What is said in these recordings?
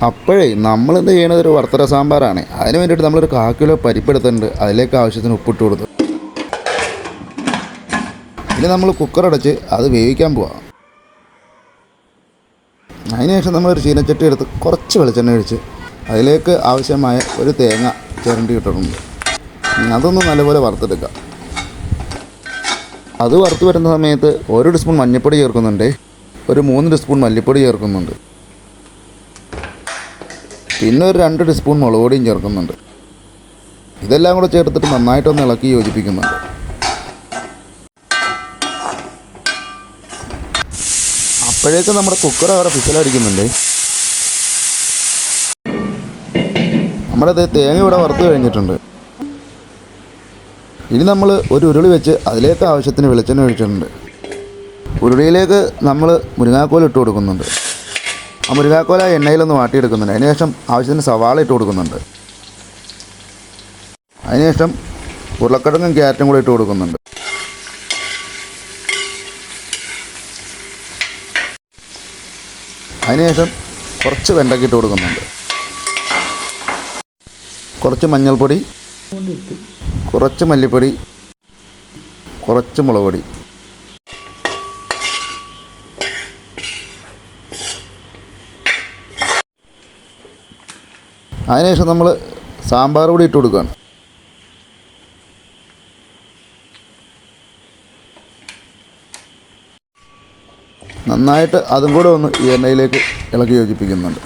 അപ്പോഴേ നമ്മളെന്ത് ചെയ്യണത് ഒരു വറുത്തര സാമ്പാറാണ്. അതിന് വേണ്ടിയിട്ട് നമ്മളൊരു 1/4 കിലോ പരിപ്പെടുത്തിട്ടുണ്ട്. അതിലേക്ക് ആവശ്യത്തിന് ഉപ്പിട്ട് കൊടുത്തു. ഇനി നമ്മൾ കുക്കറടച്ച് അത് വേവിക്കാൻ പോവാം. അതിനുശേഷം നമ്മളൊരു ചീനച്ചട്ടി എടുത്ത് കുറച്ച് വെളിച്ചെണ്ണ ഒഴിച്ച് അതിലേക്ക് ആവശ്യമായ ഒരു തേങ്ങ ചിരണ്ടി ഇട്ടിട്ടുണ്ട്. അതൊന്ന് നല്ലപോലെ വറുത്തെടുക്കാം. അത് വറുത്ത് വരുന്ന സമയത്ത് 1 ടീസ്പൂൺ മഞ്ഞൾപ്പൊടി ചേർക്കുന്നുണ്ട്, ഒരു 3 ടീസ്പൂൺ മല്ലിപ്പൊടി ചേർക്കുന്നുണ്ട്, പിന്നെ ഒരു 2 ടീസ്പൂൺ മുളക് പൊടിയും ചേർക്കുന്നുണ്ട്. ഇതെല്ലാം കൂടെ ചേർത്തിട്ട് നന്നായിട്ടൊന്ന് ഇളക്കി യോജിപ്പിക്കുന്നുണ്ട്. അപ്പോഴേക്കും നമ്മുടെ കുക്കർ അവിടെ ഫിസിലടിക്കുന്നുണ്ട്. നമ്മുടെ തേങ്ങ ഇവിടെ വറുത്ത് കഴിഞ്ഞിട്ടുണ്ട്. ഇനി നമ്മൾ ഒരു ഉരുളി വെച്ച് അതിലേക്ക് ആവശ്യത്തിന് വെളിച്ചെണ്ണ ഒഴിച്ചിട്ടുണ്ട്. ഉരുളിയിലേക്ക് നമ്മൾ മുരിങ്ങാക്കോൽ ഇട്ട് കൊടുക്കുന്നുണ്ട്. ആ മുരിങ്ങാക്കോല എണ്ണയിലൊന്ന് വാട്ടിയെടുക്കുന്നുണ്ട്. അതിനുശേഷം ആവശ്യത്തിന് സവാള ഇട്ട് കൊടുക്കുന്നുണ്ട്. അതിനുശേഷം ഉരുളക്കിഴങ്ങും ക്യാരറ്റും കൂടി ഇട്ട് കൊടുക്കുന്നുണ്ട്. അതിനുശേഷം കുറച്ച് വെണ്ടയ്ക്ക ഇട്ട് കൊടുക്കുന്നുണ്ട്. കുറച്ച് മഞ്ഞൾപ്പൊടി, കുറച്ച് മല്ലിപ്പൊടി, കുറച്ച് മുളക് പൊടി. അതിനുശേഷം നമ്മൾ സാമ്പാർ പൊടി ഇട്ട് കൊടുക്കുകയാണ്. നന്നായിട്ട് അതും കൂടെ ഒന്ന് ഈ എണ്ണയിലേക്ക് ഇളക്കി യോജിപ്പിക്കുന്നുണ്ട്.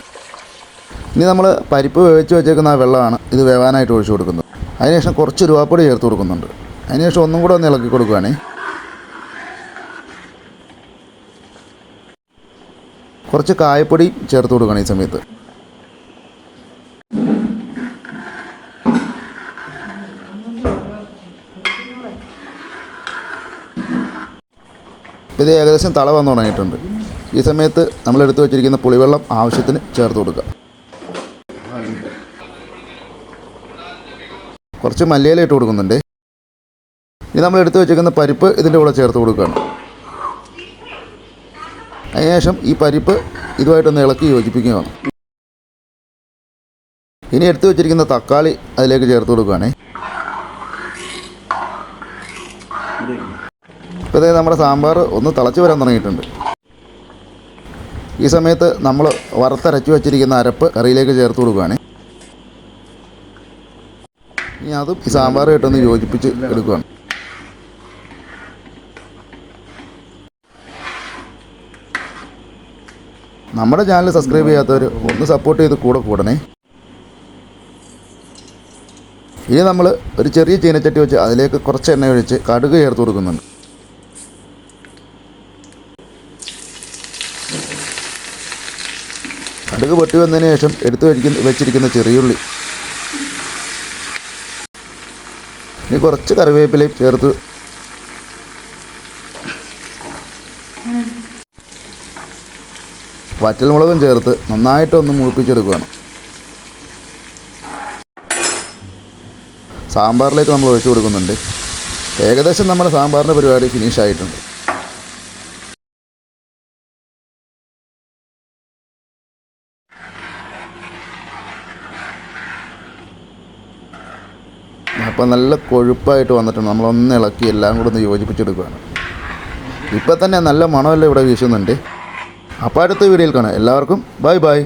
ഇനി നമ്മൾ പരിപ്പ് വേവിച്ച് വെച്ചേക്കുന്ന ആ വെള്ളമാണ് ഇത് വേവാനായിട്ട് ഒഴിച്ചു കൊടുക്കുന്നത്. അതിനുശേഷം കുറച്ച് ഉലുവാപ്പൊടി ചേർത്ത് കൊടുക്കുന്നുണ്ട്. അതിനുശേഷം ഒന്നും കൂടെ ഒന്ന് ഇളക്കി കൊടുക്കുകയാണേ. കുറച്ച് കായപ്പൊടി ചേർത്ത് കൊടുക്കണം ഈ സമയത്ത്. ഇത് ഏകദേശം തള വന്നു തുടങ്ങിയിട്ടുണ്ട്. ഈ സമയത്ത് നമ്മൾ എടുത്തു വെച്ചിരിക്കുന്ന പുളിവെള്ളം ആവശ്യത്തിന് ചേർത്ത് കൊടുക്കുക. കുറച്ച് മല്ലിയില ഇട്ട് കൊടുക്കുന്നുണ്ട്. ഇനി നമ്മൾ എടുത്തു വെച്ചിരിക്കുന്ന പരിപ്പ് ഇതിൻ്റെ കൂടെ ചേർത്ത് കൊടുക്കുകയാണ്. അതിനുശേഷം ഈ പരിപ്പ് ഇതുമായിട്ടൊന്ന് ഇളക്കി യോജിപ്പിക്കുകയാണ്. ഇനി എടുത്തു വെച്ചിരിക്കുന്ന തക്കാളി അതിലേക്ക് ചേർത്ത് കൊടുക്കുകയാണേ. ഇപ്പോൾ അതായത് നമ്മുടെ സാമ്പാർ ഒന്ന് തിളച്ച് വരാൻ തുടങ്ങിയിട്ടുണ്ട്. ഈ സമയത്ത് നമ്മൾ വറുത്തരച്ച് വെച്ചിരിക്കുന്ന അരപ്പ് കറിയിലേക്ക് ചേർത്ത് കൊടുക്കുകയാണ്. ഇനി അതും ഈ സാമ്പാറുമായിട്ടൊന്ന് യോജിപ്പിച്ച് എടുക്കുകയാണ്. നമ്മുടെ ചാനൽ സബ്സ്ക്രൈബ് ചെയ്യാത്തവർ ഒന്ന് സപ്പോർട്ട് ചെയ്ത് കൂടണേ. ഇനി നമ്മൾ ഒരു ചെറിയ ചീനച്ചട്ടി വെച്ച് അതിലേക്ക് കുറച്ച് എണ്ണ ഒഴിച്ച് കടുക് ചേർത്ത് കൊടുക്കുന്നുണ്ട്. കടുക് പൊട്ടി വന്നതിന് ശേഷം എടുത്ത് വെച്ചിരിക്കുന്ന ചെറിയുള്ളി, ഇനി കുറച്ച് കറിവേപ്പിലയും ചേർത്ത് വറ്റൽമുളകും ചേർത്ത് നന്നായിട്ടൊന്ന് മൂപ്പിച്ചെടുക്കുകയാണ്. സാമ്പാറിലേക്ക് നമ്മൾ ഒഴിച്ചു കൊടുക്കുന്നുണ്ട്. ഏകദേശം നമ്മുടെ സാമ്പാറിൻ്റെ പരിപാടി ഫിനിഷ് ആയിട്ടുണ്ട്. അപ്പോൾ നല്ല കൊഴുപ്പായിട്ട് വന്നിട്ടുണ്ട്. നമ്മളൊന്ന് ഇളക്കി എല്ലാം കൂടെ ഒന്ന് യോജിപ്പിച്ചെടുക്കുകയാണ്. ഇപ്പം തന്നെ നല്ല മണമെല്ലാം ഇവിടെ വീശുന്നുണ്ട്. അപ്പോൾ അടുത്ത വീഡിയോയിൽ കാണാം. എല്ലാവർക്കും ബൈ ബൈ.